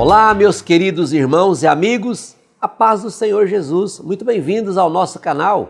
Olá, meus queridos irmãos e amigos, a paz do Senhor Jesus, muito bem-vindos ao nosso canal,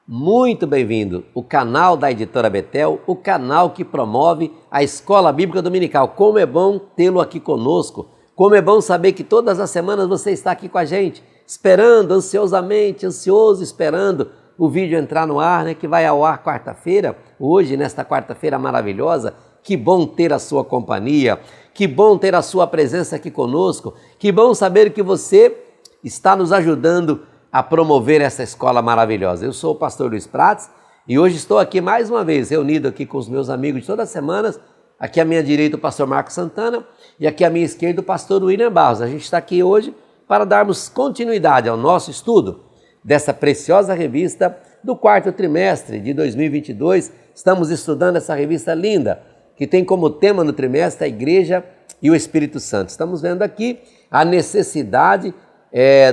muito bem-vindo, o canal da Editora Betel, o canal que promove a Escola Bíblica Dominical. Como é bom tê-lo aqui conosco, como é bom saber que todas as semanas você está aqui com a gente, esperando ansioso, esperando o vídeo entrar no ar, que vai ao ar quarta-feira, hoje, nesta quarta-feira maravilhosa. Que bom ter a sua companhia, que bom ter a sua presença aqui conosco, que bom saber que você está nos ajudando a promover essa escola maravilhosa. Eu sou o pastor Luiz Prates e hoje estou aqui mais uma vez, reunido aqui com os meus amigos de todas as semanas, aqui à minha direita o pastor Marcos Santana e aqui à minha esquerda o pastor William Barros. A gente está aqui hoje para darmos continuidade ao nosso estudo dessa preciosa revista do quarto trimestre de 2022. Estamos estudando essa revista linda, que tem como tema no trimestre a Igreja e o Espírito Santo. Estamos vendo aqui a necessidade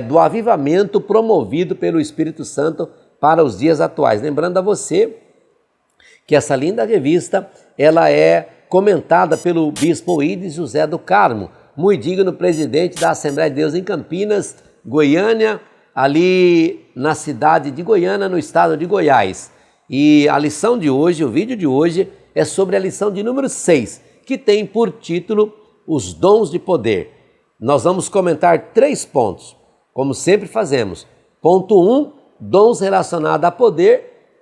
do avivamento promovido pelo Espírito Santo para os dias atuais. Lembrando a você que essa linda revista ela é comentada pelo Bispo Ides José do Carmo, muito digno presidente da Assembleia de Deus em Campinas, Goiânia, ali na cidade de Goiânia, no estado de Goiás. E a lição de hoje, o vídeo de hoje, é sobre a lição de número 6, que tem por título Os Dons de Poder. Nós vamos comentar 3 pontos, como sempre fazemos. Ponto 1, dons relacionados a poder.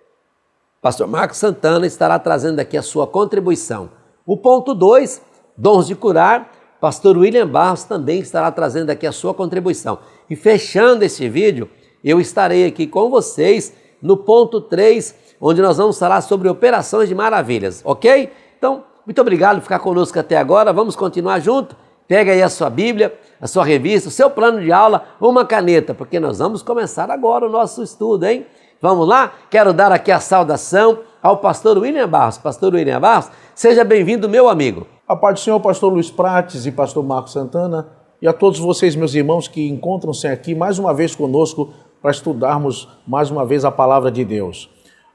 Pastor Marcos Santana estará trazendo aqui a sua contribuição. O ponto 2, dons de curar. Pastor William Barros também estará trazendo aqui a sua contribuição. E fechando esse vídeo, eu estarei aqui com vocês no ponto 3, onde nós vamos falar sobre operações de maravilhas, ok? Então, muito obrigado por ficar conosco até agora, vamos continuar junto? Pega aí a sua Bíblia, a sua revista, o seu plano de aula, uma caneta, porque nós vamos começar agora o nosso estudo, hein? Vamos lá? Quero dar aqui a saudação ao pastor William Barros. Pastor William Barros, seja bem-vindo, meu amigo. A paz do Senhor, pastor Luiz Prates e pastor Marcos Santana, e a todos vocês, meus irmãos, que encontram-se aqui mais uma vez conosco para estudarmos mais uma vez a palavra de Deus.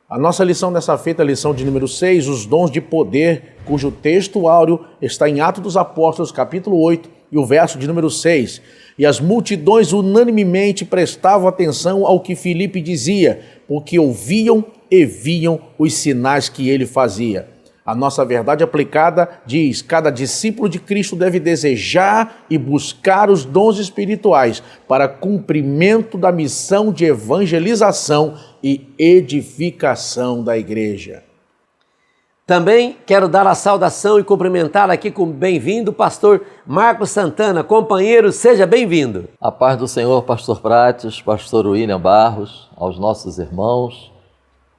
A nossa lição dessa feita, a lição de número 6, os dons de poder, cujo texto áureo está em Atos dos Apóstolos, capítulo 8, e o verso de número 6. E as multidões unanimemente prestavam atenção ao que Filipe dizia, porque ouviam e viam os sinais que ele fazia. A nossa verdade aplicada diz: cada discípulo de Cristo deve desejar e buscar os dons espirituais para cumprimento da missão de evangelização e edificação da igreja. Também quero dar a saudação e cumprimentar aqui com bem-vindo o pastor Marcos Santana. Companheiro, seja bem-vindo. A paz do Senhor, pastor Prates, pastor William Barros, aos nossos irmãos.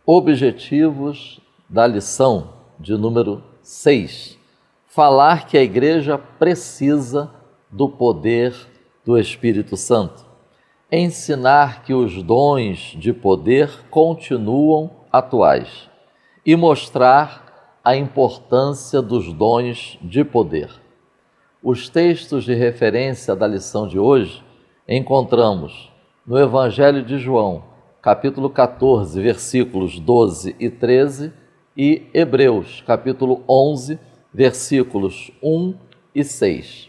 Objetivos da lição de número 6, falar que a igreja precisa do poder do Espírito Santo, ensinar que os dons de poder continuam atuais e mostrar a importância dos dons de poder. Os textos de referência da lição de hoje encontramos no Evangelho de João, capítulo 14, versículos 12 e 13, e Hebreus, capítulo 11, versículos 1 e 6.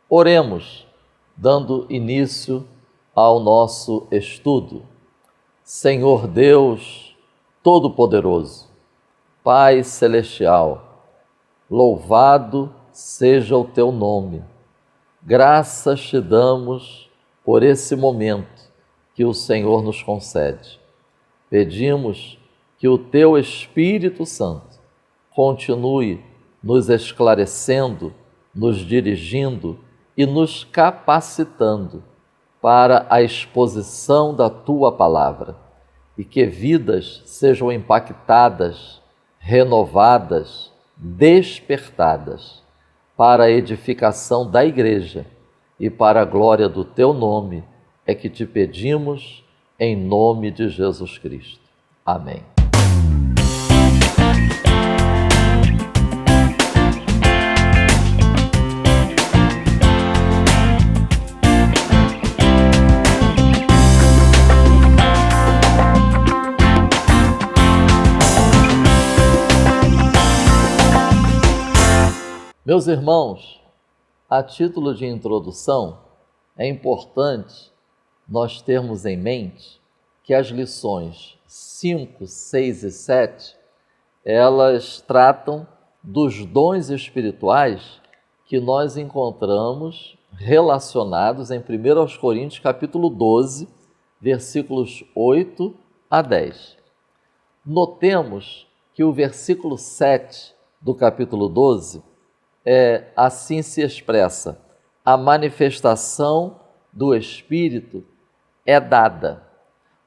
Oremos, dando início ao nosso estudo. Senhor Deus Todo-Poderoso, Pai Celestial, louvado seja o Teu nome. Graças te damos por esse momento que o Senhor nos concede. Pedimos que o Teu Espírito Santo continue nos esclarecendo, nos dirigindo e nos capacitando para a exposição da Tua Palavra e que vidas sejam impactadas, renovadas, despertadas para a edificação da Igreja e para a glória do Teu nome, é que te pedimos em nome de Jesus Cristo. Amém. Meus irmãos, a título de introdução, é importante nós termos em mente que as lições 5, 6 e 7, elas tratam dos dons espirituais que nós encontramos relacionados em 1 Coríntios capítulo 12, versículos 8 a 10. Notemos que o versículo 7 do capítulo 12 assim se expressa: a manifestação do Espírito é dada.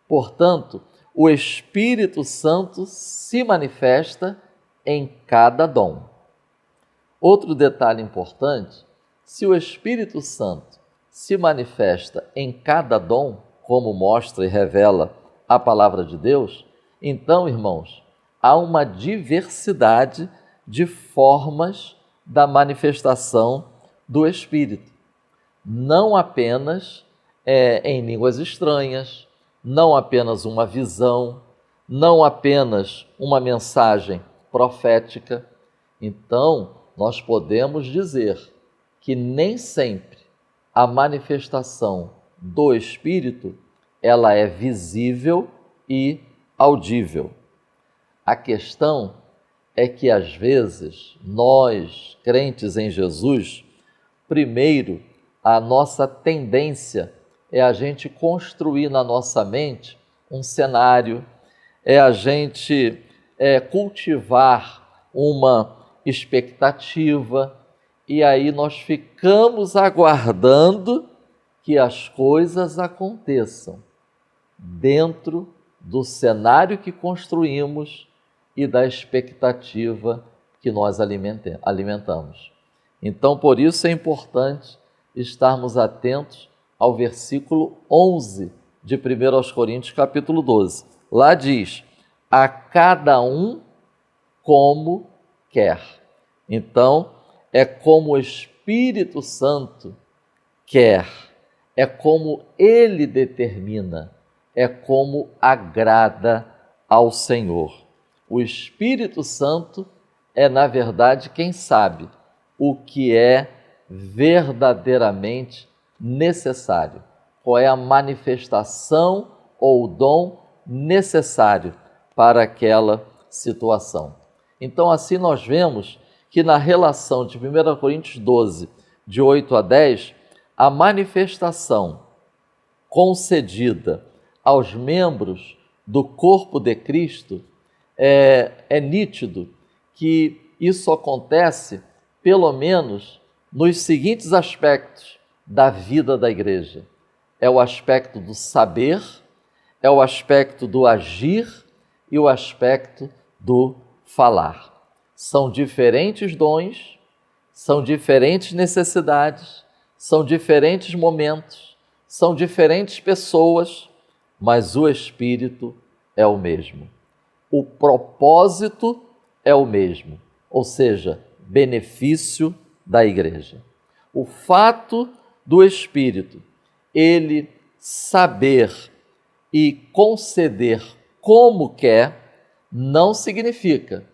Portanto, o Espírito Santo se manifesta em cada dom. Outro detalhe importante: se o Espírito Santo se manifesta em cada dom, como mostra e revela a palavra de Deus, então, irmãos, há uma diversidade de formas da manifestação do Espírito. Não apenas em línguas estranhas, não apenas uma visão, não apenas uma mensagem profética. Então, nós podemos dizer que nem sempre a manifestação do Espírito ela é visível e audível. A questão é que, às vezes, nós, crentes em Jesus, primeiro, a nossa tendência é a gente construir na nossa mente um cenário, é a gente cultivar uma expectativa, e aí nós ficamos aguardando que as coisas aconteçam dentro do cenário que construímos e da expectativa que nós alimentamos. Então, por isso é importante estarmos atentos ao versículo 11 de 1 Coríntios capítulo 12. Lá diz: a cada um como quer. Então, é como o Espírito Santo quer, é como Ele determina, é como agrada ao Senhor. O Espírito Santo é, na verdade, quem sabe o que é verdadeiramente necessário, qual é a manifestação ou o dom necessário para aquela situação. Então, assim nós vemos que na relação de 1 Coríntios 12, de 8 a 10, a manifestação concedida aos membros do corpo de Cristo, é nítido que isso acontece pelo menos nos seguintes aspectos da vida da igreja. É o aspecto do saber, é o aspecto do agir e o aspecto do falar. São diferentes dons, são diferentes necessidades, são diferentes momentos, são diferentes pessoas, mas o Espírito é o mesmo. O propósito é o mesmo, ou seja, benefício da igreja. O fato do Espírito, ele saber e conceder como quer, não significa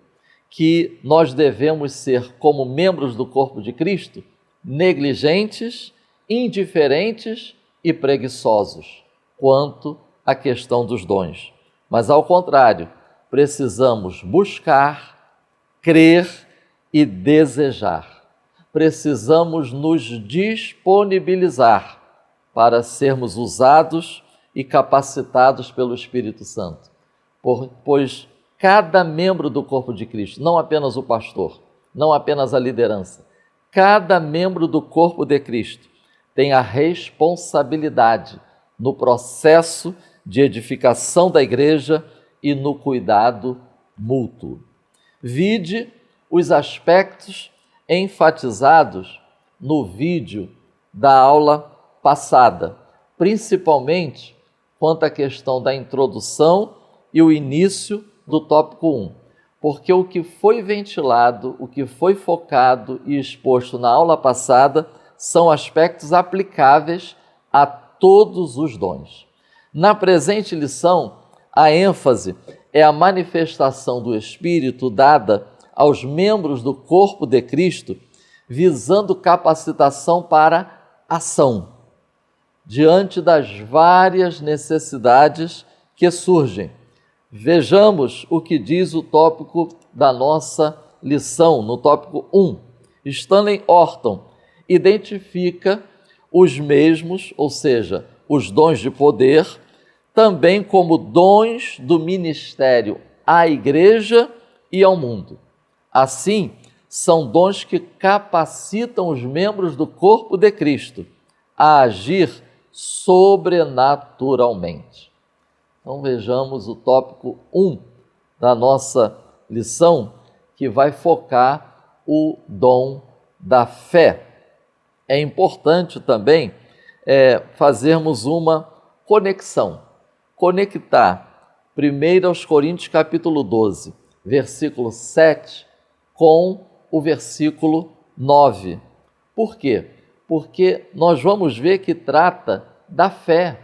que nós devemos ser, como membros do corpo de Cristo, negligentes, indiferentes e preguiçosos quanto à questão dos dons. Mas, ao contrário, precisamos buscar, crer e desejar. Precisamos nos disponibilizar para sermos usados e capacitados pelo Espírito Santo. Pois cada membro do corpo de Cristo, não apenas o pastor, não apenas a liderança, cada membro do corpo de Cristo tem a responsabilidade no processo de edificação da igreja e no cuidado mútuo. Vide os aspectos enfatizados no vídeo da aula passada, principalmente quanto à questão da introdução e o início do tópico 1, porque o que foi ventilado, o que foi focado e exposto na aula passada são aspectos aplicáveis a todos os dons. Na presente lição, a ênfase é a manifestação do Espírito dada aos membros do corpo de Cristo, visando capacitação para ação, diante das várias necessidades que surgem. Vejamos o que diz o tópico da nossa lição, no tópico 1. Stanley Orton identifica os mesmos, ou seja, os dons de poder, também como dons do ministério à igreja e ao mundo. Assim, são dons que capacitam os membros do corpo de Cristo a agir sobrenaturalmente. Então vejamos o tópico 1 da nossa lição, que vai focar o dom da fé. É importante também fazermos uma conexão, conectar 1 aos Coríntios capítulo 12, versículo 7 com o versículo 9. Por quê? Porque nós vamos ver que trata da fé.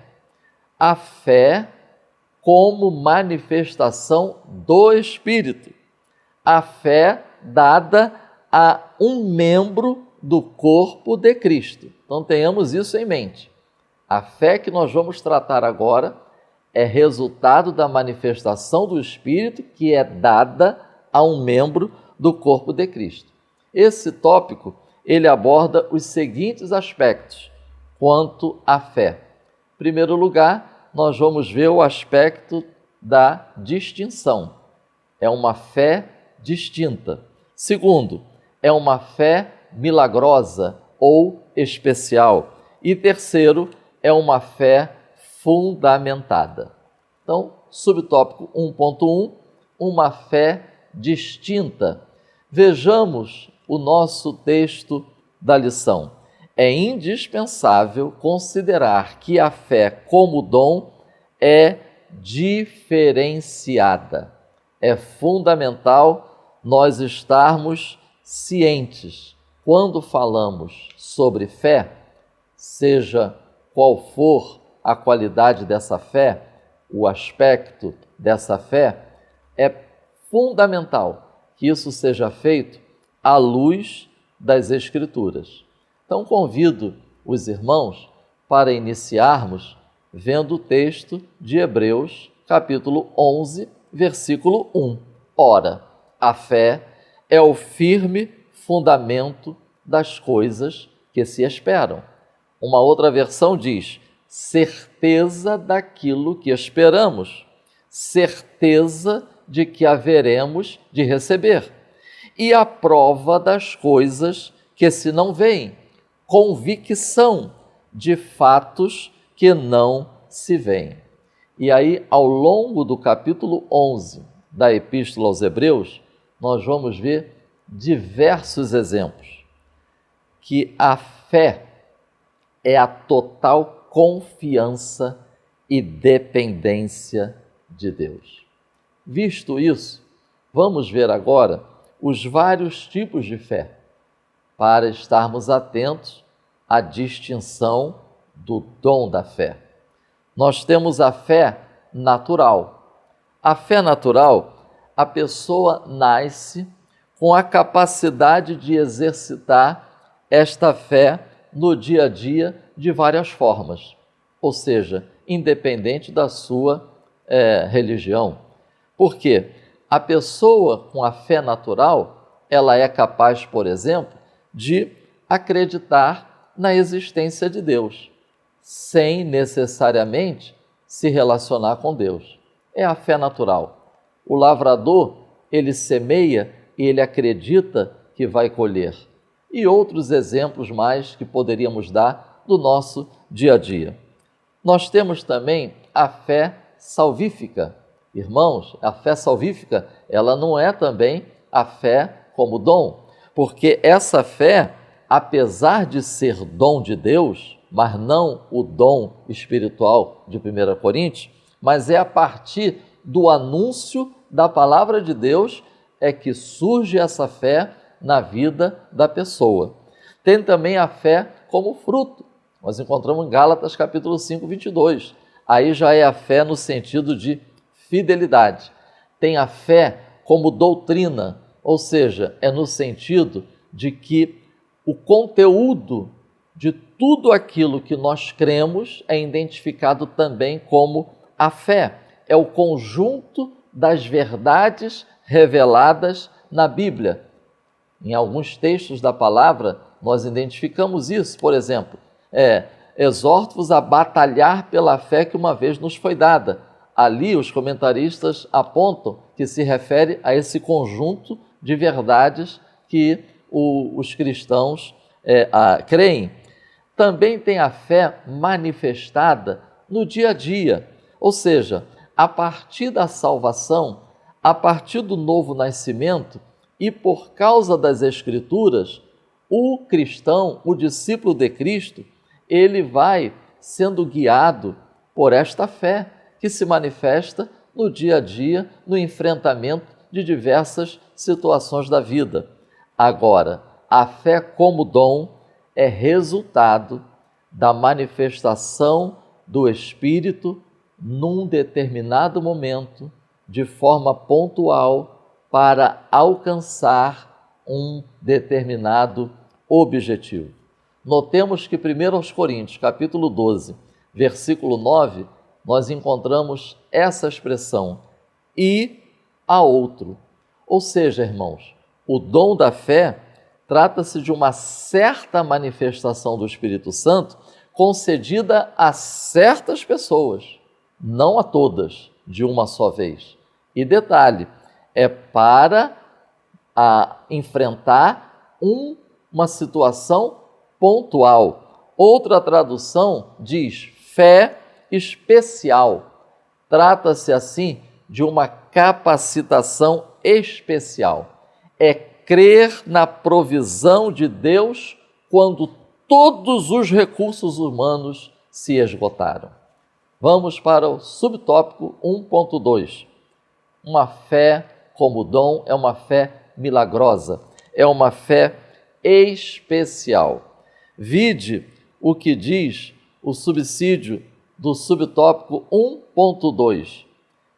A fé como manifestação do Espírito. A fé dada a um membro do corpo de Cristo. Então tenhamos isso em mente. A fé que nós vamos tratar agora é resultado da manifestação do Espírito que é dada a um membro do corpo de Cristo. Esse tópico, ele aborda os seguintes aspectos quanto à fé. Em primeiro lugar, nós vamos ver o aspecto da distinção. É uma fé distinta. Segundo, é uma fé milagrosa ou especial. E terceiro, é uma fé fundamentada. Então, subtópico 1.1, uma fé distinta. Vejamos o nosso texto da lição. É indispensável considerar que a fé como dom é diferenciada. É fundamental nós estarmos cientes. Quando falamos sobre fé, seja qual for a qualidade dessa fé, o aspecto dessa fé, é fundamental que isso seja feito à luz das Escrituras. Então, convido os irmãos para iniciarmos vendo o texto de Hebreus, capítulo 11, versículo 1. Ora, a fé é o firme fundamento das coisas que se esperam. Uma outra versão diz, certeza daquilo que esperamos, certeza de que haveremos de receber, e a prova das coisas que se não veem, convicção de fatos que não se veem. E aí, ao longo do capítulo 11 da Epístola aos Hebreus, nós vamos ver diversos exemplos que a fé é a total confiança e dependência de Deus. Visto isso, vamos ver agora os vários tipos de fé, para estarmos atentos à distinção do dom da fé. Nós temos a fé natural. A fé natural, a pessoa nasce com a capacidade de exercitar esta fé no dia a dia de várias formas, ou seja, independente da sua religião. Por quê? A pessoa com a fé natural, ela é capaz, por exemplo, de acreditar na existência de Deus, sem necessariamente se relacionar com Deus. É a fé natural. O lavrador, ele semeia e ele acredita que vai colher. E outros exemplos mais que poderíamos dar do nosso dia a dia. Nós temos também a fé salvífica. Irmãos, a fé salvífica, ela não é também a fé como dom, porque essa fé, apesar de ser dom de Deus, mas não o dom espiritual de 1 Coríntios, mas é a partir do anúncio da palavra de Deus é que surge essa fé na vida da pessoa. Tem também a fé como fruto. Nós encontramos em Gálatas capítulo 5, 22. Aí já é a fé no sentido de fidelidade. Tem a fé como doutrina, ou seja, é no sentido de que o conteúdo de tudo aquilo que nós cremos é identificado também como a fé. É o conjunto das verdades reveladas na Bíblia. Em alguns textos da palavra, nós identificamos isso. Por exemplo, exorto-vos a batalhar pela fé que uma vez nos foi dada. Ali, os comentaristas apontam que se refere a esse conjunto de verdades que os cristãos creem. Também tem a fé manifestada no dia a dia, ou seja, a partir da salvação, a partir do novo nascimento e por causa das Escrituras, o cristão, o discípulo de Cristo, ele vai sendo guiado por esta fé que se manifesta no dia a dia, no enfrentamento de diversas situações da vida. Agora, a fé como dom é resultado da manifestação do Espírito num determinado momento, de forma pontual, para alcançar um determinado objetivo. Notemos que 1 Coríntios, capítulo 12, versículo 9, nós encontramos essa expressão, e a outro. Ou seja, irmãos, o dom da fé trata-se de uma certa manifestação do Espírito Santo concedida a certas pessoas, não a todas, de uma só vez. E detalhe, é para enfrentar uma situação pontual. Outra tradução diz fé especial. Trata-se, assim, de uma capacitação especial. É crer na provisão de Deus quando todos os recursos humanos se esgotaram. Vamos para o subtópico 1.2. Uma fé como dom é uma fé milagrosa, é uma fé especial. Vide o que diz o subsídio do subtópico 1.2.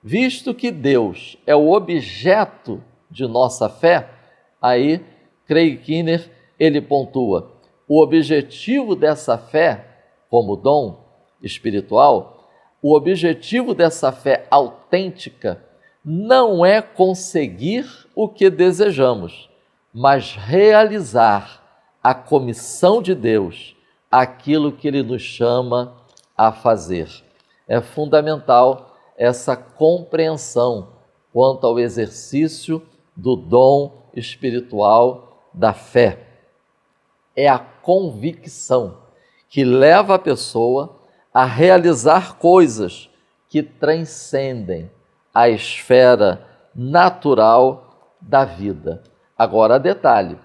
Visto que Deus é o objeto de nossa fé, aí Craig Kinner, ele pontua, o objetivo dessa fé como dom espiritual, o objetivo dessa fé autêntica não é conseguir o que desejamos, mas realizar a comissão de Deus, aquilo que Ele nos chama a fazer. É fundamental essa compreensão quanto ao exercício do dom espiritual da fé. É a convicção que leva a pessoa a realizar coisas que transcendem a esfera natural da vida. Agora, detalhe,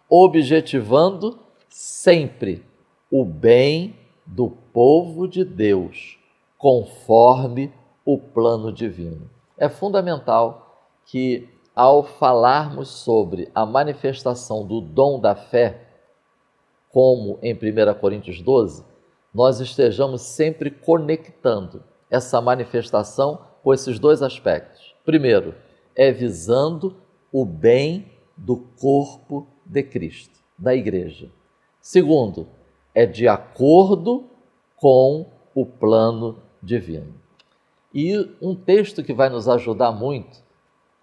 objetivando sempre o bem do povo de Deus, conforme o plano divino. É fundamental que, ao falarmos sobre a manifestação do dom da fé, como em 1 Coríntios 12, nós estejamos sempre conectando essa manifestação com esses dois aspectos. Primeiro, é visando o bem do corpo de Cristo, da igreja. Segundo, é de acordo com o plano divino. E um texto que vai nos ajudar muito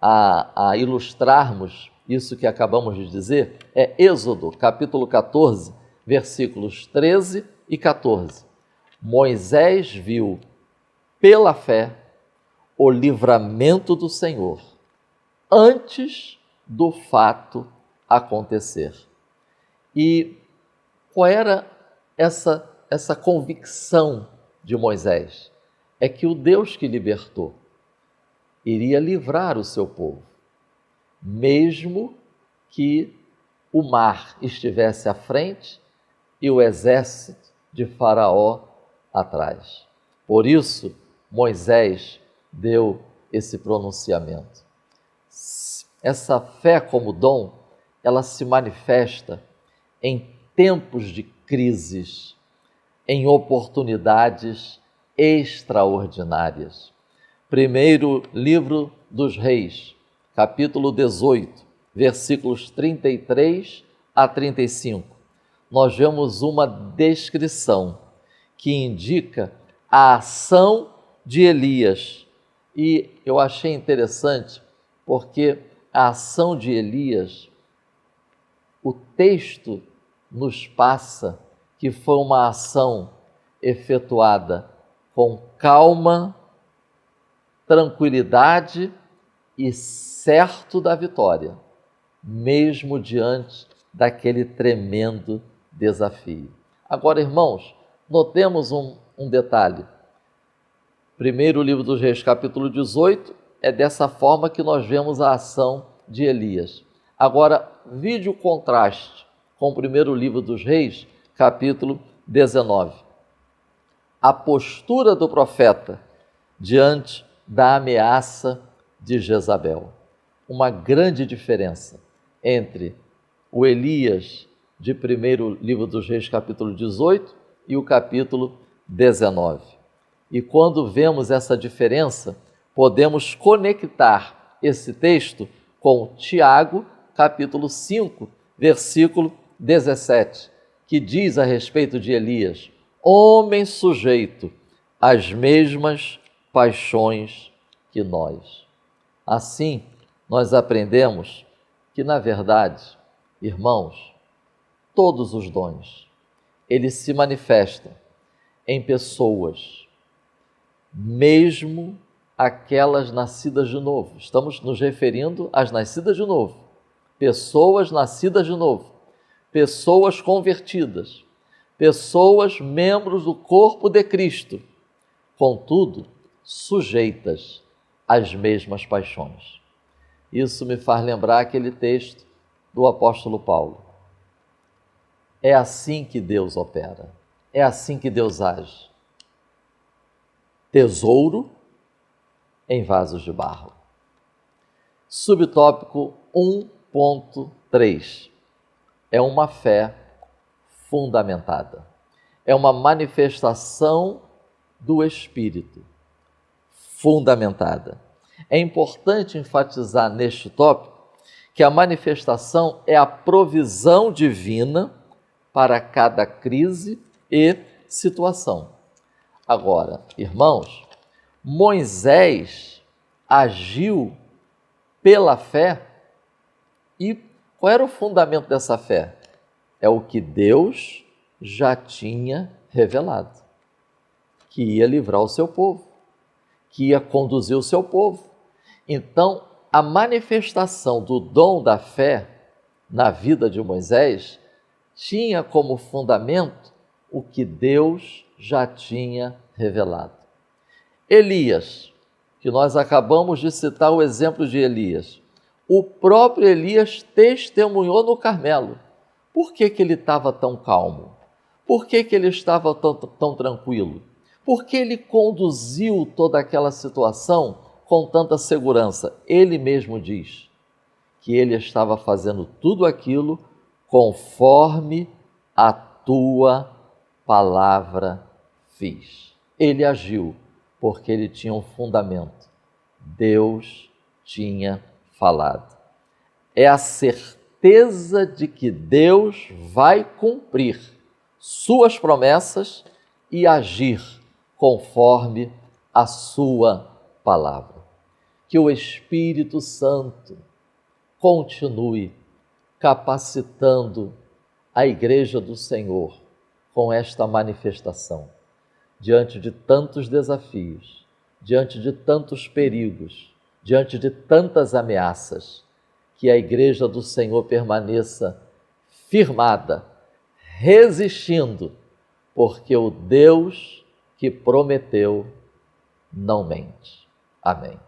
a ilustrarmos isso que acabamos de dizer é Êxodo, capítulo 14, versículos 13 e 14. Moisés viu pela fé o livramento do Senhor antes do fato acontecer. E qual era essa convicção de Moisés? É que o Deus que libertou iria livrar o seu povo, mesmo que o mar estivesse à frente e o exército de Faraó atrás. Por isso, Moisés deu esse pronunciamento. Essa fé como dom, ela se manifesta em tempos de crises, em oportunidades extraordinárias. Primeiro livro dos Reis, capítulo 18, versículos 33 a 35. nós vemos uma descrição que indica a ação de Elias. E eu achei interessante porque a ação de Elias, o texto nos passa que foi uma ação efetuada com calma, tranquilidade e certo da vitória, mesmo diante daquele tremendo desafio. Agora, irmãos, notemos um detalhe. Primeiro livro dos Reis, capítulo 18, é dessa forma que nós vemos a ação de Elias. Agora, vide o contraste com o primeiro livro dos Reis, capítulo 19. A postura do profeta diante da ameaça de Jezabel. Uma grande diferença entre o Elias de primeiro livro dos Reis, capítulo 18, e o capítulo 19. E quando vemos essa diferença, podemos conectar esse texto com Tiago, capítulo 5, versículo 17, que diz a respeito de Elias: homem sujeito às mesmas paixões que nós. Assim, nós aprendemos que, na verdade, irmãos, todos os dons, eles se manifestam em pessoas, mesmo aquelas nascidas de novo. Estamos nos referindo às nascidas de novo. Pessoas nascidas de novo, pessoas convertidas, pessoas membros do corpo de Cristo, contudo, sujeitas às mesmas paixões. Isso me faz lembrar aquele texto do apóstolo Paulo. É assim que Deus opera, é assim que Deus age. Tesouro em vasos de barro. Subtópico 1.3. É uma fé fundamentada. É uma manifestação do Espírito fundamentada. É importante enfatizar neste tópico que a manifestação é a provisão divina para cada crise e situação. Agora, irmãos, Moisés agiu pela fé. E qual era o fundamento dessa fé? É o que Deus já tinha revelado, que ia livrar o seu povo, que ia conduzir o seu povo. Então, a manifestação do dom da fé na vida de Moisés tinha como fundamento o que Deus já tinha revelado. Elias, que nós acabamos de citar o exemplo de Elias, o próprio Elias testemunhou no Carmelo. Por que ele estava tão calmo? Por que ele estava tão tranquilo? Por que ele conduziu toda aquela situação com tanta segurança? Ele mesmo diz que ele estava fazendo tudo aquilo conforme a tua palavra fiz. Ele agiu porque ele tinha um fundamento. Deus tinha falado. É a certeza de que Deus vai cumprir suas promessas e agir conforme a sua palavra. Que o Espírito Santo continue capacitando a Igreja do Senhor com esta manifestação, diante de tantos desafios, diante de tantos perigos, diante de tantas ameaças, que a Igreja do Senhor permaneça firmada, resistindo, porque o Deus que prometeu não mente. Amém.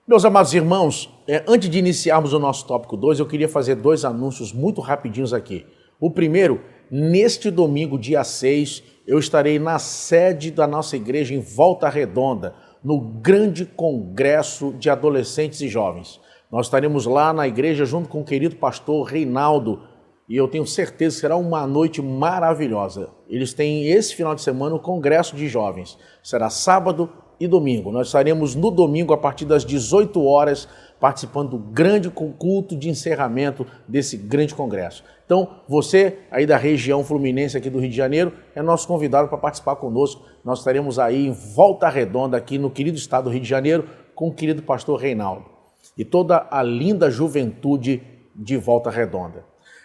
Meus amados irmãos, antes de iniciarmos o nosso tópico 2, eu queria fazer 2 anúncios muito rapidinhos aqui. O primeiro, neste domingo, dia 6, eu estarei na sede da nossa igreja em Volta Redonda, no grande congresso de adolescentes e jovens. Nós estaremos lá na igreja junto com o querido pastor Reinaldo, e eu tenho certeza que será uma noite maravilhosa. Eles têm esse final de semana o congresso de jovens. Será sábado e domingo. Nós estaremos no domingo a partir das 18 horas participando do grande culto de encerramento desse grande congresso. Então, você aí da região fluminense aqui do Rio de Janeiro é nosso convidado para participar conosco. Nós estaremos aí em Volta Redonda, aqui no querido estado do Rio de Janeiro, com o querido pastor Reinaldo e toda a linda juventude de Volta Redonda.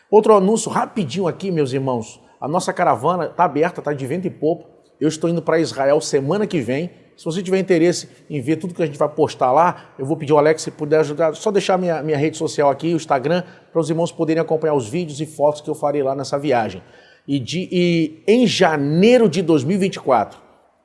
Outro anúncio rapidinho aqui, meus irmãos. A nossa caravana está aberta, está de vento e popa. Eu estou indo para Israel semana que vem. Se você tiver interesse em ver tudo que a gente vai postar lá, eu vou pedir ao Alex, se puder ajudar, só deixar minha rede social aqui, o Instagram, para os irmãos poderem acompanhar os vídeos e fotos que eu farei lá nessa viagem. E em janeiro de 2024,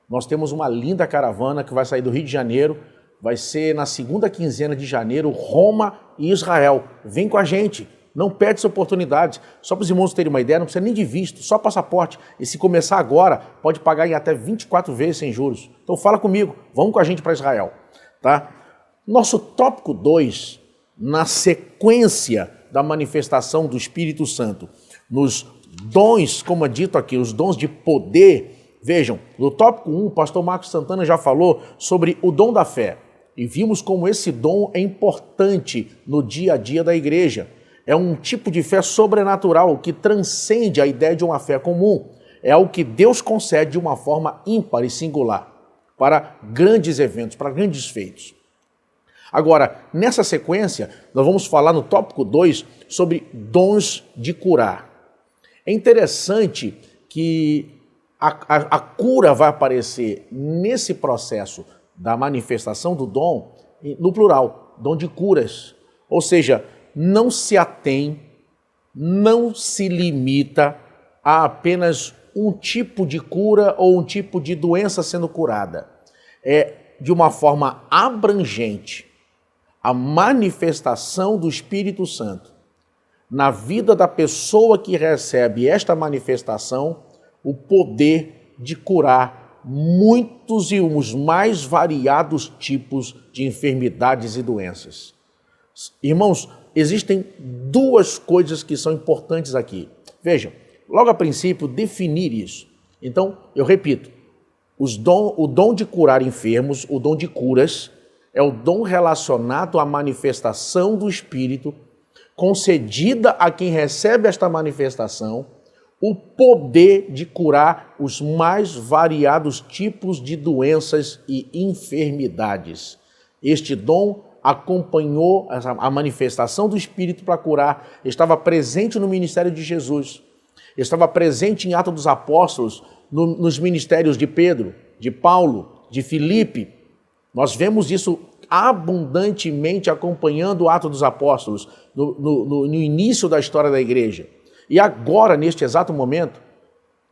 nós temos uma linda caravana que vai sair do Rio de Janeiro, vai ser na segunda quinzena de janeiro, Roma e Israel. Vem com a gente, não perde essa oportunidade. Só para os irmãos terem uma ideia, não precisa nem de visto, só passaporte. E se começar agora, pode pagar em até 24 vezes sem juros. Então fala comigo, vamos com a gente para Israel. Tá? Nosso tópico 2, na sequência da manifestação do Espírito Santo, nos dons, como é dito aqui, os dons de poder. Vejam, no tópico 1, o pastor Marcos Santana já falou sobre o dom da fé. E vimos como esse dom é importante no dia a dia da igreja. É um tipo de fé sobrenatural que transcende a ideia de uma fé comum. É algo que Deus concede de uma forma ímpar e singular para grandes eventos, para grandes feitos. Agora, nessa sequência, nós vamos falar no tópico 2 sobre dons de curar. É interessante que a cura vai aparecer nesse processo da manifestação do dom, no plural, dom de curas. Ou seja, não se atém, não se limita a apenas um tipo de cura ou um tipo de doença sendo curada. É de uma forma abrangente a manifestação do Espírito Santo na vida da pessoa que recebe esta manifestação, o poder de curar muitos e os mais variados tipos de enfermidades e doenças. Irmãos, existem duas coisas que são importantes aqui. Vejam, logo a princípio, definir isso. Então, eu repito, o dom de curar enfermos, o dom de curas, é o dom relacionado à manifestação do Espírito, concedida a quem recebe esta manifestação, o poder de curar os mais variados tipos de doenças e enfermidades. Este dom acompanhou a manifestação do Espírito para curar, estava presente no ministério de Jesus, estava presente em Atos dos Apóstolos, nos ministérios de Pedro, de Paulo, de Filipe. Nós vemos isso abundantemente acompanhando o Atos dos Apóstolos, no início da história da igreja. E agora, neste exato momento,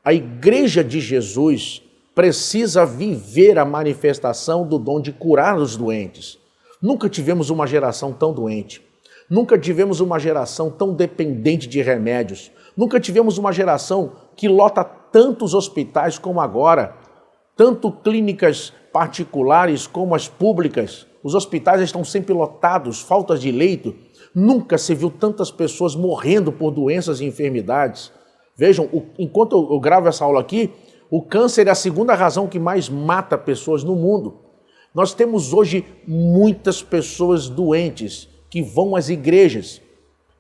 a igreja de Jesus precisa viver a manifestação do dom de curar os doentes. Nunca tivemos uma geração tão doente. Nunca tivemos uma geração tão dependente de remédios. Nunca tivemos uma geração que lota tantos hospitais como agora, tanto clínicas particulares como as públicas. Os hospitais estão sempre lotados, faltas de leito. Nunca se viu tantas pessoas morrendo por doenças e enfermidades. Vejam, enquanto eu gravo essa aula aqui, o câncer é a segunda razão que mais mata pessoas no mundo. Nós temos hoje muitas pessoas doentes que vão às igrejas,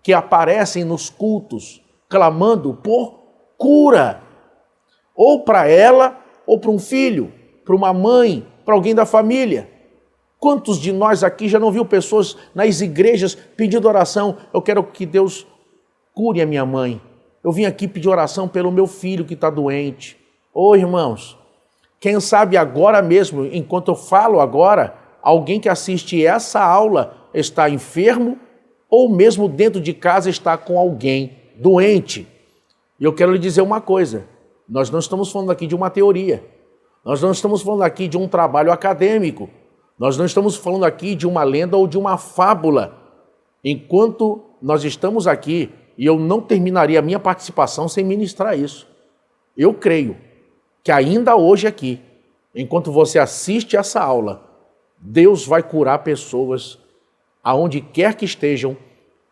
que aparecem nos cultos, clamando por cura. Ou para ela, ou para um filho, para uma mãe, para alguém da família. Quantos de nós aqui já não viu pessoas nas igrejas pedindo oração? Eu quero que Deus cure a minha mãe. Eu vim aqui pedir oração pelo meu filho que está doente. Ô irmãos, quem sabe agora mesmo, enquanto eu falo agora, alguém que assiste essa aula está enfermo ou mesmo dentro de casa está com alguém doente. E eu quero lhe dizer uma coisa, nós não estamos falando aqui de uma teoria, nós não estamos falando aqui de um trabalho acadêmico, nós não estamos falando aqui de uma lenda ou de uma fábula. Enquanto nós estamos aqui, e eu não terminaria a minha participação sem ministrar isso, eu creio que ainda hoje aqui, enquanto você assiste essa aula, Deus vai curar pessoas aonde quer que estejam,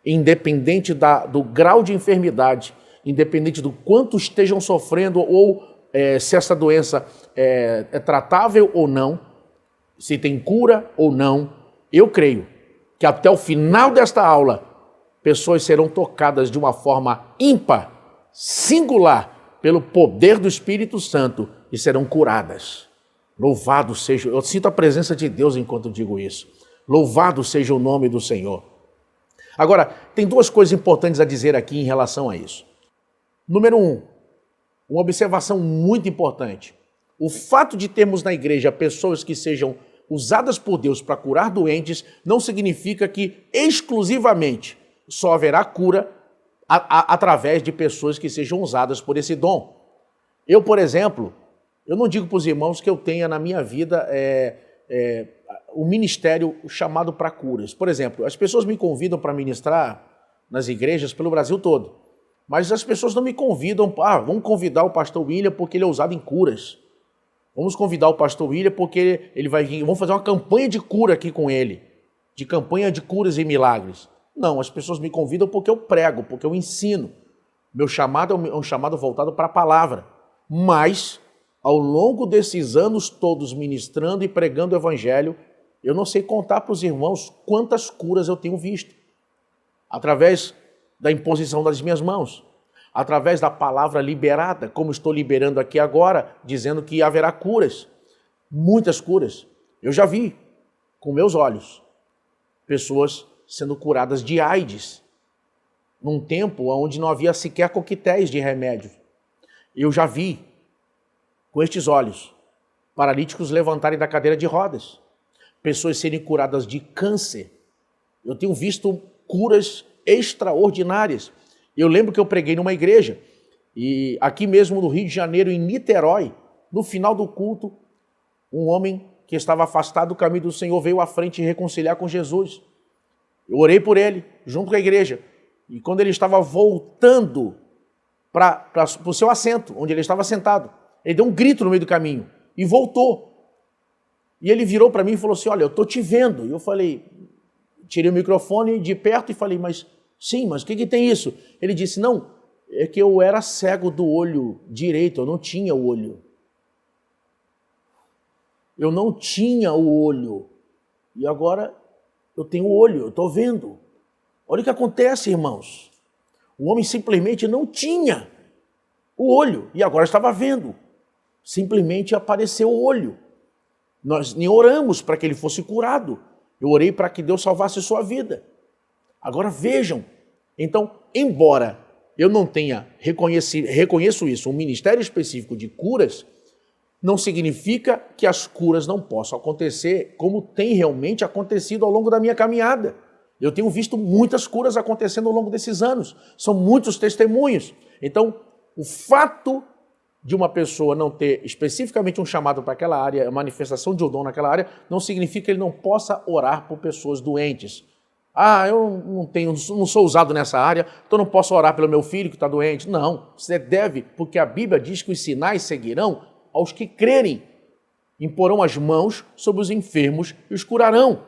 independente do grau de enfermidade, independente do quanto estejam sofrendo ou se essa doença é tratável ou não, se tem cura ou não. Eu creio que que até o final desta aula, pessoas serão tocadas de uma forma ímpar, singular, pelo poder do Espírito Santo e serão curadas. Louvado seja, eu sinto a presença de Deus enquanto eu digo isso. Louvado seja o nome do Senhor. Agora, tem duas coisas importantes a dizer aqui em relação a isso. Número 1, uma observação muito importante. O fato de termos na igreja pessoas que sejam usadas por Deus para curar doentes não significa que exclusivamente só haverá cura através de pessoas que sejam usadas por esse dom. Eu, por exemplo, eu não digo para os irmãos que eu tenha na minha vida um ministério chamado para curas. Por exemplo, as pessoas me convidam para ministrar nas igrejas pelo Brasil todo, mas as pessoas não me convidam, vamos convidar o pastor William porque ele é usado em curas. Vamos convidar o pastor William porque ele vai vir, vamos fazer uma campanha de cura aqui com ele, de campanha de curas e milagres. Não, as pessoas me convidam porque eu prego, porque eu ensino. Meu chamado é um chamado voltado para a palavra. Mas, ao longo desses anos todos ministrando e pregando o evangelho, eu não sei contar para os irmãos quantas curas eu tenho visto. Através da imposição das minhas mãos, através da palavra liberada, como estou liberando aqui agora, dizendo que haverá curas, muitas curas. Eu já vi, com meus olhos, pessoas sendo curadas de AIDS, num tempo onde não havia sequer coquetéis de remédio. Eu já vi, com estes olhos, paralíticos levantarem da cadeira de rodas, pessoas serem curadas de câncer. Eu tenho visto curas extraordinárias. Eu lembro que eu preguei numa igreja, e aqui mesmo no Rio de Janeiro, em Niterói, no final do culto, um homem que estava afastado do caminho do Senhor veio à frente reconciliar com Jesus. Eu orei por ele, junto com a igreja, e quando ele estava voltando para o seu assento, onde ele estava sentado, ele deu um grito no meio do caminho e voltou. E ele virou para mim e falou assim, olha, eu estou te vendo. E eu falei, tirei o microfone de perto e falei, mas o que tem isso? Ele disse, não, é que eu era cego do olho direito, eu não tinha o olho. Eu não tinha o olho. E agora eu tenho o olho, eu estou vendo. Olha o que acontece, irmãos. O homem simplesmente não tinha o olho e agora estava vendo. Simplesmente apareceu o olho. Nós nem oramos para que ele fosse curado. Eu orei para que Deus salvasse sua vida. Agora vejam. Então, embora eu não tenha reconheço isso, um ministério específico de curas, não significa que as curas não possam acontecer como tem realmente acontecido ao longo da minha caminhada. Eu tenho visto muitas curas acontecendo ao longo desses anos. São muitos testemunhos. Então, o fato de uma pessoa não ter especificamente um chamado para aquela área, a manifestação de um dom naquela área, não significa que ele não possa orar por pessoas doentes. Eu não sou usado nessa área, então não posso orar pelo meu filho que está doente. Não, você deve, porque a Bíblia diz que os sinais seguirão aos que crerem. Imporão as mãos sobre os enfermos e os curarão.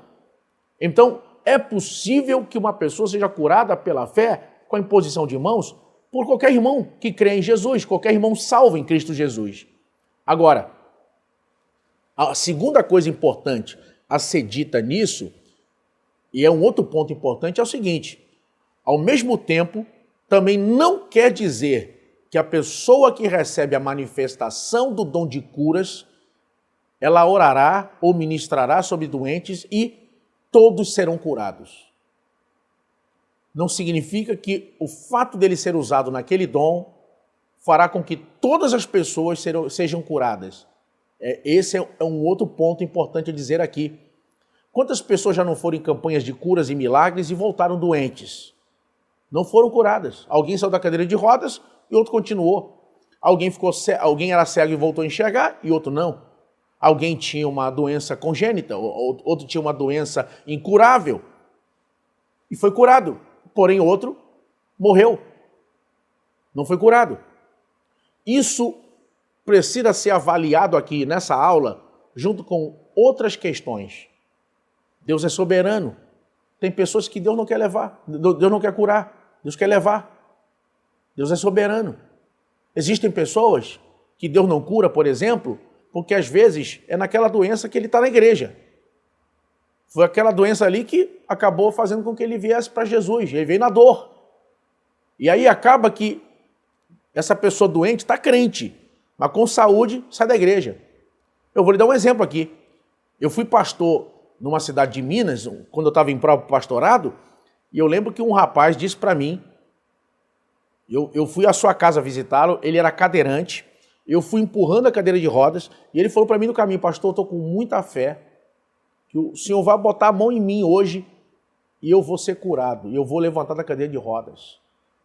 Então, é possível que uma pessoa seja curada pela fé com a imposição de mãos por qualquer irmão que crê em Jesus, qualquer irmão salvo em Cristo Jesus. Agora, a segunda coisa importante a ser dita nisso, e é um outro ponto importante, é o seguinte: ao mesmo tempo, também não quer dizer que a pessoa que recebe a manifestação do dom de curas, ela orará ou ministrará sobre doentes e todos serão curados. Não significa que o fato dele ser usado naquele dom fará com que todas as pessoas sejam curadas. Esse é um outro ponto importante a dizer aqui. Quantas pessoas já não foram em campanhas de curas e milagres e voltaram doentes? Não foram curadas. Alguém saiu da cadeira de rodas e outro continuou. Alguém era cego e voltou a enxergar e outro não. Alguém tinha uma doença congênita, outro tinha uma doença incurável e foi curado. Porém, outro morreu. Não foi curado. Isso precisa ser avaliado aqui nessa aula, junto com outras questões. Deus é soberano. Tem pessoas que Deus não quer levar, Deus não quer curar, Deus quer levar. Deus é soberano. Existem pessoas que Deus não cura, por exemplo, porque às vezes é naquela doença que ele está na igreja. Foi aquela doença ali que acabou fazendo com que ele viesse para Jesus. Ele veio na dor. E aí acaba que essa pessoa doente está crente, mas com saúde sai da igreja. Eu vou lhe dar um exemplo aqui. Eu fui pastor numa cidade de Minas, quando eu estava em prova pastorado, e eu lembro que um rapaz disse para mim, eu fui à sua casa visitá-lo, ele era cadeirante, eu fui empurrando a cadeira de rodas, e ele falou para mim no caminho, pastor, eu estou com muita fé, que o senhor vai botar a mão em mim hoje, e eu vou ser curado, e eu vou levantar da cadeira de rodas.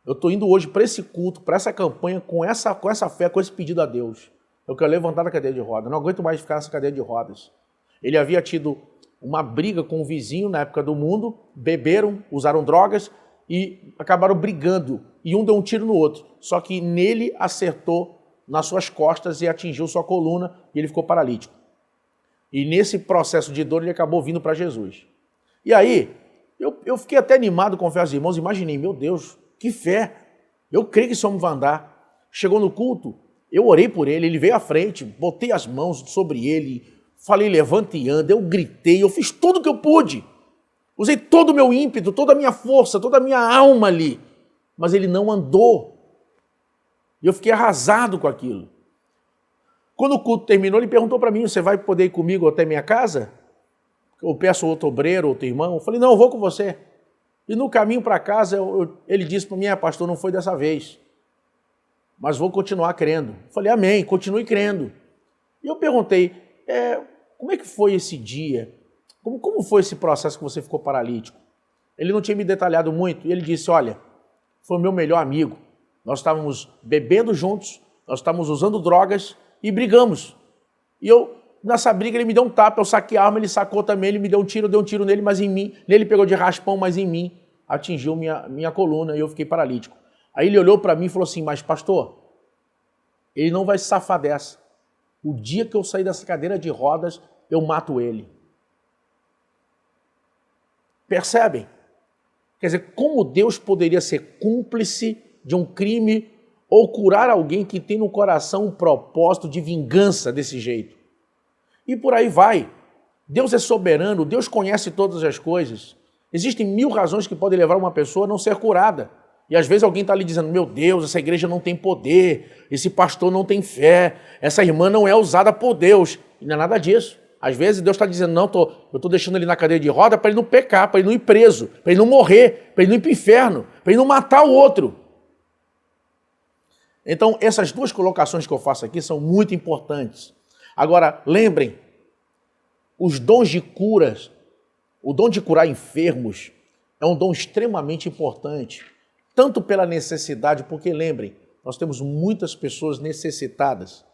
Eu estou indo hoje para esse culto, para essa campanha, com essa fé, com esse pedido a Deus. Eu quero levantar da cadeira de rodas, eu não aguento mais ficar nessa cadeira de rodas. Ele havia tido uma briga com um vizinho na época do mundo, beberam, usaram drogas e acabaram brigando. E um deu um tiro no outro. Só que nele acertou nas suas costas e atingiu sua coluna e ele ficou paralítico. E nesse processo de dor ele acabou vindo para Jesus. E aí, eu fiquei até animado com a fé aos irmãos, imaginei, meu Deus, que fé! Eu creio que esse homem vai andar. Chegou no culto, eu orei por ele, ele veio à frente, botei as mãos sobre ele, falei, levanta e anda, eu gritei, eu fiz tudo o que eu pude. Usei todo o meu ímpeto, toda a minha força, toda a minha alma ali. Mas ele não andou. E eu fiquei arrasado com aquilo. Quando o culto terminou, ele perguntou para mim, você vai poder ir comigo até minha casa? Eu peço outro obreiro, outro irmão. Eu falei, não, eu vou com você. E no caminho para casa, ele disse para mim, pastor, não foi dessa vez. Mas vou continuar crendo. Eu falei, amém, continue crendo. E eu perguntei, como é que foi esse dia? Como foi esse processo que você ficou paralítico? Ele não tinha me detalhado muito. E ele disse, olha, foi o meu melhor amigo. Nós estávamos bebendo juntos, nós estávamos usando drogas e brigamos. E nessa briga, ele me deu um tapa, eu saquei a arma, ele sacou também, ele me deu um tiro, eu dei um tiro nele, mas em mim, nele pegou de raspão, mas em mim atingiu minha coluna e eu fiquei paralítico. Aí ele olhou para mim e falou assim, mas pastor, ele não vai se safar dessa. O dia que eu sair dessa cadeira de rodas, eu mato ele. Percebem? Quer dizer, como Deus poderia ser cúmplice de um crime ou curar alguém que tem no coração um propósito de vingança desse jeito? E por aí vai. Deus é soberano, Deus conhece todas as coisas. Existem 1000 razões que podem levar uma pessoa a não ser curada. E às vezes alguém está ali dizendo, meu Deus, essa igreja não tem poder, esse pastor não tem fé, essa irmã não é usada por Deus. E não é nada disso. Às vezes Deus está dizendo, não, eu estou deixando ele na cadeira de roda para ele não pecar, para ele não ir preso, para ele não morrer, para ele não ir para o inferno, para ele não matar o outro. Então, essas duas colocações que eu faço aqui são muito importantes. Agora, lembrem, os dons de curas, o dom de curar enfermos é um dom extremamente importante, tanto pela necessidade, porque lembrem, nós temos muitas pessoas necessitadas,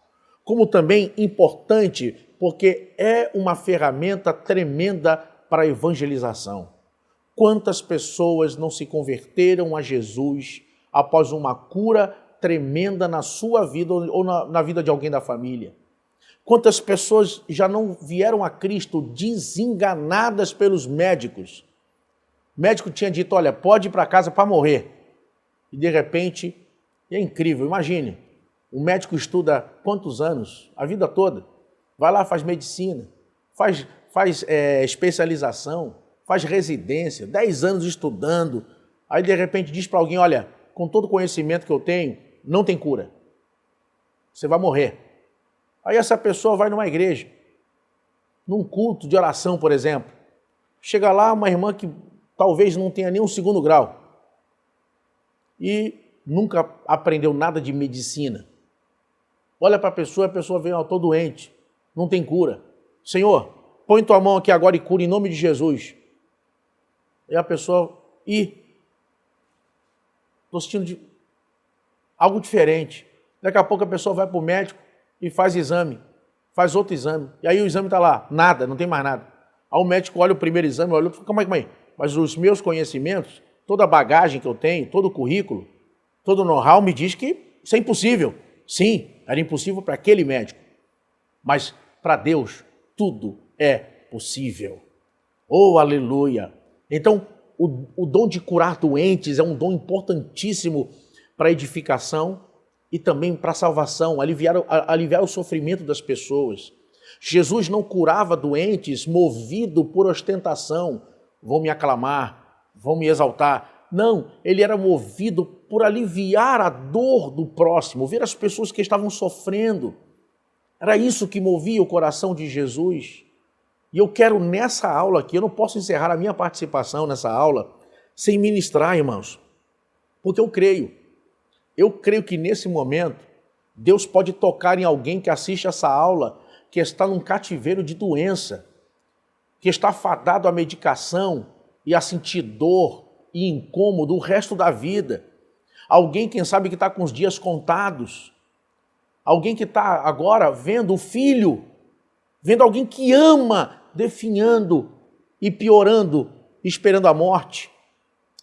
como também importante, porque é uma ferramenta tremenda para a evangelização. Quantas pessoas não se converteram a Jesus após uma cura tremenda na sua vida ou na vida de alguém da família? Quantas pessoas já não vieram a Cristo desenganadas pelos médicos? O médico tinha dito, olha, pode ir para casa para morrer. E de repente, é incrível, imagine, o médico estuda quantos anos? A vida toda. Vai lá, faz medicina, faz especialização, faz residência, 10 anos estudando. Aí de repente diz para alguém, olha, com todo o conhecimento que eu tenho, não tem cura. Você vai morrer. Aí essa pessoa vai numa igreja, num culto de oração, por exemplo. Chega lá uma irmã que talvez não tenha nem um 2º grau e nunca aprendeu nada de medicina. Olha para a pessoa vem, estou doente, não tem cura. Senhor, põe tua mão aqui agora e cura em nome de Jesus. E a pessoa, estou sentindo algo diferente. Daqui a pouco a pessoa vai para o médico e faz exame, faz outro exame. E aí o exame está lá, nada, não tem mais nada. Aí o médico olha o primeiro exame, olha, calma aí. Mas os meus conhecimentos, toda a bagagem que eu tenho, todo o currículo, todo o know-how me diz que isso é impossível. Sim, era impossível para aquele médico. Mas para Deus, tudo é possível. Oh, aleluia! Então, o dom de curar doentes é um dom importantíssimo para a edificação e também para a salvação, aliviar o sofrimento das pessoas. Jesus não curava doentes movido por ostentação. Vão me aclamar, vão me exaltar. Não, ele era movido por aliviar a dor do próximo, ver as pessoas que estavam sofrendo. Era isso que movia o coração de Jesus. E eu quero nessa aula aqui, eu não posso encerrar a minha participação nessa aula sem ministrar, irmãos, porque eu creio que nesse momento Deus pode tocar em alguém que assiste essa aula, que está num cativeiro de doença, que está fadado à medicação e a sentir dor e incômodo o resto da vida. Alguém, quem sabe, que está com os dias contados. Alguém que está agora vendo o filho, vendo alguém que ama, definhando e piorando, esperando a morte.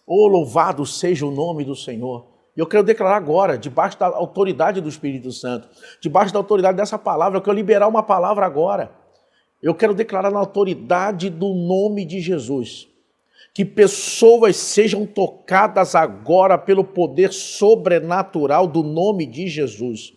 Oh, louvado seja o nome do Senhor. Eu quero declarar agora, debaixo da autoridade do Espírito Santo, debaixo da autoridade dessa palavra, eu quero liberar uma palavra agora. Eu quero declarar na autoridade do nome de Jesus, que pessoas sejam tocadas agora pelo poder sobrenatural do nome de Jesus.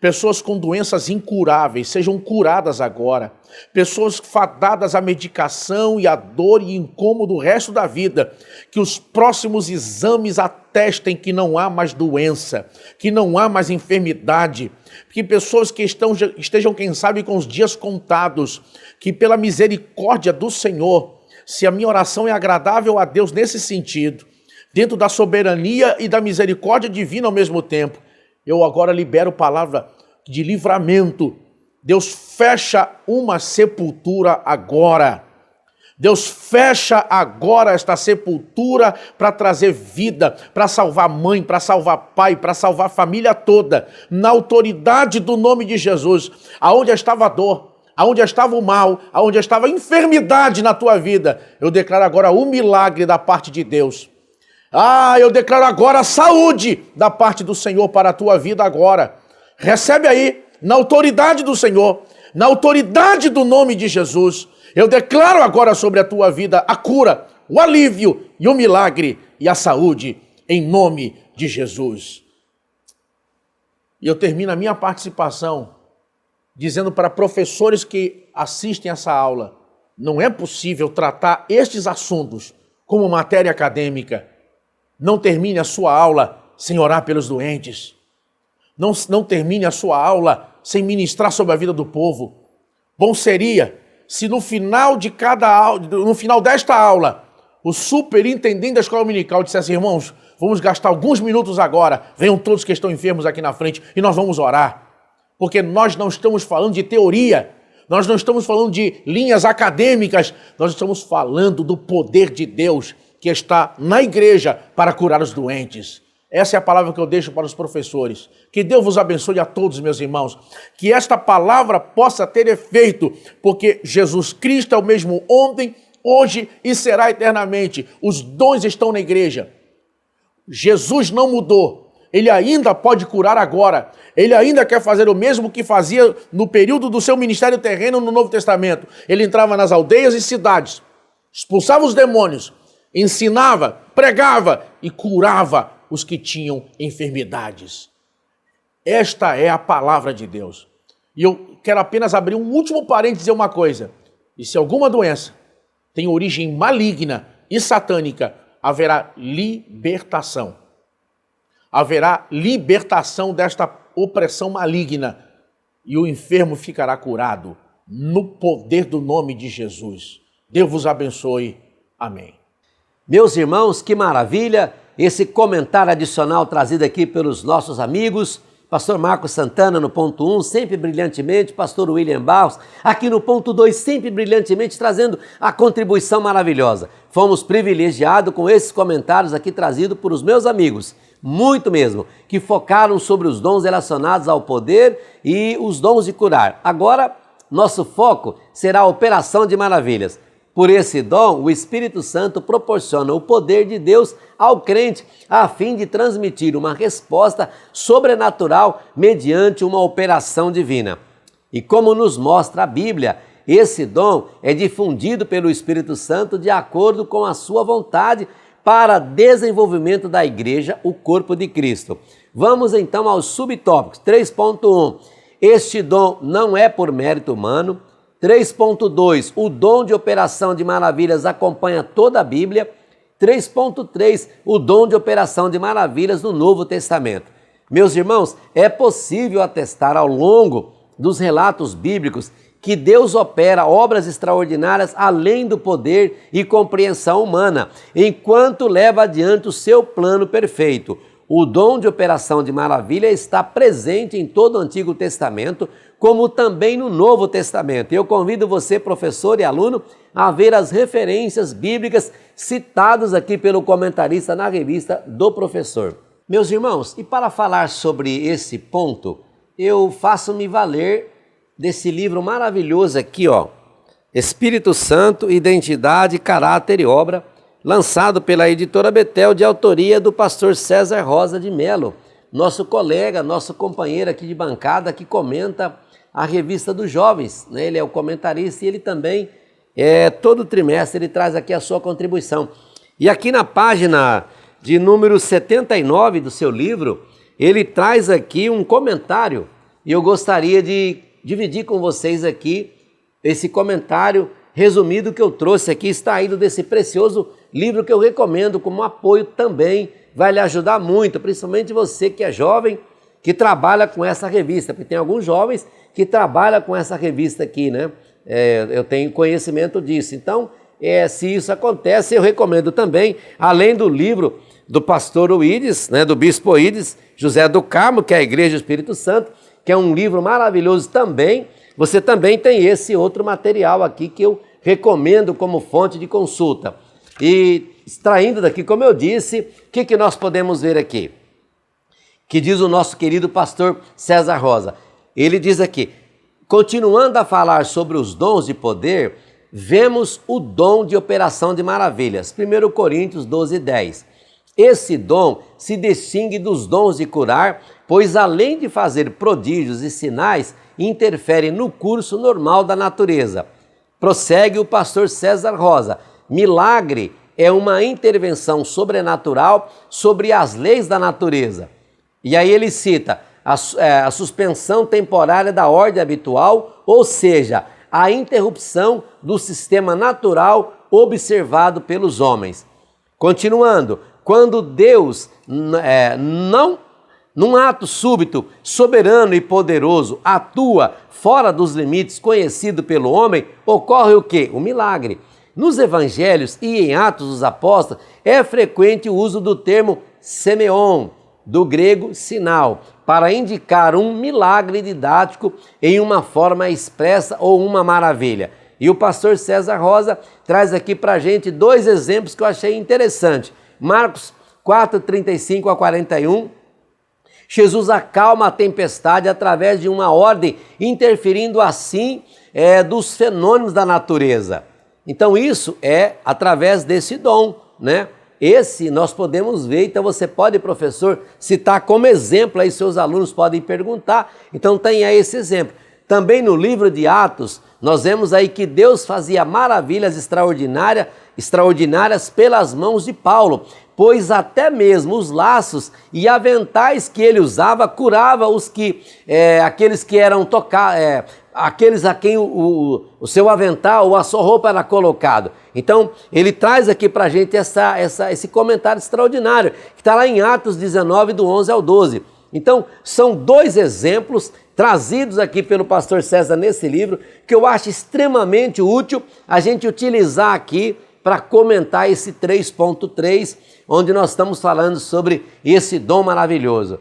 Pessoas com doenças incuráveis sejam curadas agora. Pessoas fadadas à medicação e à dor e incômodo o resto da vida. Que os próximos exames atestem que não há mais doença, que não há mais enfermidade. Que pessoas que estejam, quem sabe, com os dias contados, que pela misericórdia do Senhor, se a minha oração é agradável a Deus nesse sentido, dentro da soberania e da misericórdia divina ao mesmo tempo, eu agora libero palavra de livramento. Deus fecha uma sepultura agora. Deus fecha agora esta sepultura para trazer vida, para salvar mãe, para salvar pai, para salvar a família toda. Na autoridade do nome de Jesus, aonde estava a dor, aonde estava o mal, aonde estava a enfermidade na tua vida, eu declaro agora o milagre da parte de Deus. Eu declaro agora a saúde da parte do Senhor para a tua vida agora. Recebe aí, na autoridade do Senhor, na autoridade do nome de Jesus, eu declaro agora sobre a tua vida a cura, o alívio e o milagre e a saúde, em nome de Jesus. E eu termino a minha participação dizendo para professores que assistem essa aula, não é possível tratar estes assuntos como matéria acadêmica. Não termine a sua aula sem orar pelos doentes. Não termine a sua aula sem ministrar sobre a vida do povo. Bom seria se no final desta aula, o superintendente da escola dominical dissesse: irmãos, vamos gastar alguns minutos agora, venham todos que estão enfermos aqui na frente e nós vamos orar. Porque nós não estamos falando de teoria, nós não estamos falando de linhas acadêmicas, nós estamos falando do poder de Deus que está na igreja para curar os doentes. Essa é a palavra que eu deixo para os professores. Que Deus vos abençoe a todos, meus irmãos. Que esta palavra possa ter efeito, porque Jesus Cristo é o mesmo ontem, hoje e será eternamente. Os dons estão na igreja. Jesus não mudou. Ele ainda pode curar agora. Ele ainda quer fazer o mesmo que fazia no período do seu ministério terreno no Novo Testamento. Ele entrava nas aldeias e cidades, expulsava os demônios, ensinava, pregava e curava os que tinham enfermidades. Esta é a palavra de Deus. E eu quero apenas abrir um último parênteses e dizer uma coisa. E se alguma doença tem origem maligna e satânica, haverá libertação. Haverá libertação desta opressão maligna e o enfermo ficará curado no poder do nome de Jesus. Deus vos abençoe. Amém. Meus irmãos, que maravilha esse comentário adicional trazido aqui pelos nossos amigos, pastor Marcos Santana no ponto 1, sempre brilhantemente, pastor William Barros, aqui no ponto 2, sempre brilhantemente, trazendo a contribuição maravilhosa. Fomos privilegiados com esses comentários aqui trazidos por os meus amigos, muito mesmo, que focaram sobre os dons relacionados ao poder e os dons de curar. Agora, nosso foco será a operação de maravilhas. Por esse dom, o Espírito Santo proporciona o poder de Deus ao crente a fim de transmitir uma resposta sobrenatural mediante uma operação divina. E como nos mostra a Bíblia, esse dom é difundido pelo Espírito Santo de acordo com a sua vontade para desenvolvimento da igreja, o corpo de Cristo. Vamos então aos subtópicos. 3.1. Este dom não é por mérito humano. 3.2, o dom de operação de maravilhas acompanha toda a Bíblia. 3.3, o dom de operação de maravilhas no Novo Testamento. Meus irmãos, é possível atestar ao longo dos relatos bíblicos que Deus opera obras extraordinárias além do poder e compreensão humana, enquanto leva adiante o seu plano perfeito. O dom de operação de maravilha está presente em todo o Antigo Testamento, como também no Novo Testamento. Eu convido você, professor e aluno, a ver as referências bíblicas citadas aqui pelo comentarista na revista do professor. Meus irmãos, e para falar sobre esse ponto, eu faço-me valer desse livro maravilhoso aqui, ó, Espírito Santo, Identidade, Caráter e Obra, lançado pela editora Betel, de autoria do pastor César Rosa de Melo, nosso colega, nosso companheiro aqui de bancada, que comenta a revista dos jovens, né? Ele é o comentarista e ele também, todo trimestre, ele traz aqui a sua contribuição. E aqui na página de número 79 do seu livro, ele traz aqui um comentário, e eu gostaria de dividir com vocês aqui esse comentário resumido que eu trouxe aqui, extraído desse precioso livro que eu recomendo como apoio também, vai lhe ajudar muito, principalmente você que é jovem, que trabalha com essa revista, porque tem alguns jovens que trabalham com essa revista aqui, né? Eu tenho conhecimento disso. Então, se isso acontece, eu recomendo também, além do livro do pastor Uídes, né, do bispo Uídes, José do Carmo, que é a Igreja do Espírito Santo, que é um livro maravilhoso também, você também tem esse outro material aqui que eu recomendo como fonte de consulta. E extraindo daqui, como eu disse, o que nós podemos ver aqui? Que diz o nosso querido pastor César Rosa. Ele diz aqui, continuando a falar sobre os dons de poder, vemos o dom de operação de maravilhas. 1 Coríntios 12:10. Esse dom se distingue dos dons de curar, pois além de fazer prodígios e sinais, interfere no curso normal da natureza. Prossegue o pastor César Rosa. Milagre é uma intervenção sobrenatural sobre as leis da natureza. E aí ele cita a suspensão temporária da ordem habitual, ou seja, a interrupção do sistema natural observado pelos homens. Continuando, quando Deus, num ato súbito, soberano e poderoso, atua fora dos limites conhecidos pelo homem, ocorre o quê? O milagre. Nos evangelhos e em Atos dos Apóstolos, é frequente o uso do termo semeon, do grego sinal, para indicar um milagre didático em uma forma expressa ou uma maravilha. E o pastor César Rosa traz aqui para a gente dois exemplos que eu achei interessantes. Marcos 4:35 a 41, Jesus acalma a tempestade através de uma ordem, interferindo assim dos fenômenos da natureza. Então isso é através desse dom, né? Esse nós podemos ver, então você pode, professor, citar como exemplo, aí seus alunos podem perguntar, então tenha esse exemplo. Também no livro de Atos, nós vemos aí que Deus fazia maravilhas extraordinárias pelas mãos de Paulo, pois até mesmo os laços e aventais que ele usava curava aqueles que eram aqueles a quem o seu avental ou a sua roupa era colocado. Então, ele traz aqui para a gente esse comentário extraordinário, que está lá em Atos 19, do 11 ao 12. Então, são dois exemplos trazidos aqui pelo pastor César nesse livro, que eu acho extremamente útil a gente utilizar aqui para comentar esse 3.3, onde nós estamos falando sobre esse dom maravilhoso.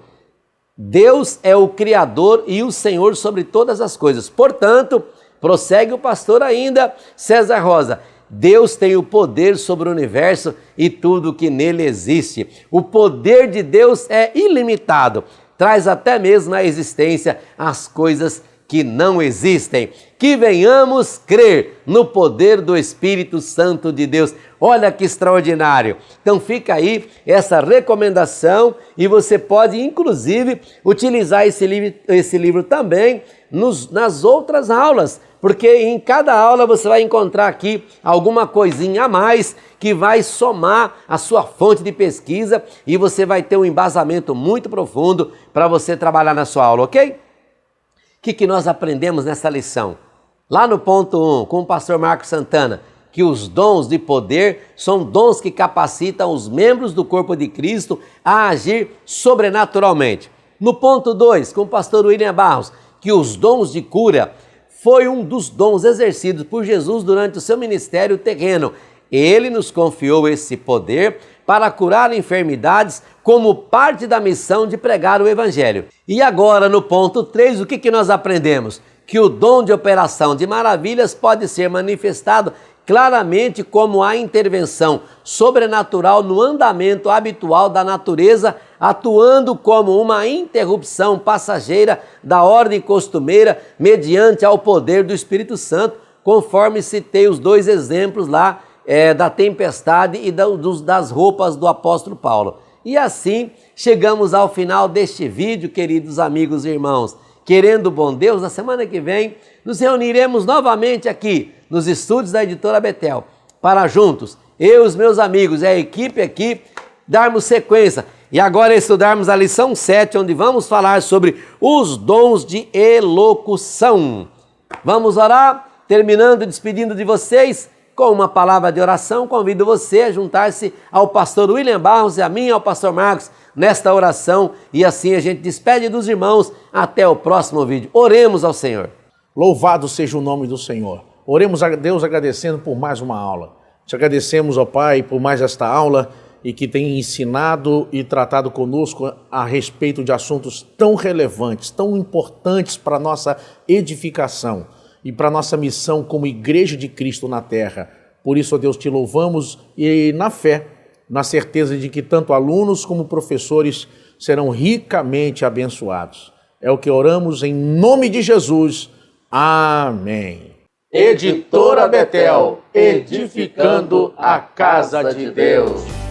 Deus é o Criador e o Senhor sobre todas as coisas. Portanto, prossegue o pastor ainda, César Rosa, Deus tem o poder sobre o universo e tudo que nele existe. O poder de Deus é ilimitado, traz até mesmo à existência as coisas que não existem. Que venhamos crer no poder do Espírito Santo de Deus. Olha que extraordinário. Então fica aí essa recomendação e você pode inclusive utilizar esse livro também nas outras aulas, porque em cada aula você vai encontrar aqui alguma coisinha a mais que vai somar a sua fonte de pesquisa e você vai ter um embasamento muito profundo para você trabalhar na sua aula, ok? que nós aprendemos nessa lição? Lá no ponto 1, com o pastor Marcos Santana, que os dons de poder são dons que capacitam os membros do corpo de Cristo a agir sobrenaturalmente. No ponto 2, com o pastor William Barros, que os dons de cura foi um dos dons exercidos por Jesus durante o seu ministério terreno. Ele nos confiou esse poder para curar enfermidades como parte da missão de pregar o Evangelho. E agora, no ponto 3, o que nós aprendemos? Que o dom de operação de maravilhas pode ser manifestado claramente como a intervenção sobrenatural no andamento habitual da natureza, atuando como uma interrupção passageira da ordem costumeira mediante ao poder do Espírito Santo, conforme citei os 2 exemplos lá da tempestade e das roupas do apóstolo Paulo. E assim chegamos ao final deste vídeo, queridos amigos e irmãos. Querendo o bom Deus, na semana que vem nos reuniremos novamente aqui nos estúdios da Editora Betel para juntos, eu e os meus amigos e a equipe aqui, darmos sequência e agora estudarmos a lição 7, onde vamos falar sobre os dons de elocução. Vamos orar, terminando e despedindo de vocês com uma palavra de oração. Convido você a juntar-se ao pastor William Barros e a mim, ao pastor Marcos, nesta oração, e assim a gente despede dos irmãos até o próximo vídeo. Oremos ao Senhor. Louvado seja o nome do Senhor. Oremos a Deus agradecendo por mais uma aula. Te agradecemos, ó Pai, por mais esta aula e que tem ensinado e tratado conosco a respeito de assuntos tão relevantes, tão importantes para a nossa edificação e para a nossa missão como Igreja de Cristo na Terra. Por isso, ó Deus, te louvamos e na fé, na certeza de que tanto alunos como professores serão ricamente abençoados. É o que oramos em nome de Jesus. Amém. Editora Betel, edificando a casa de Deus.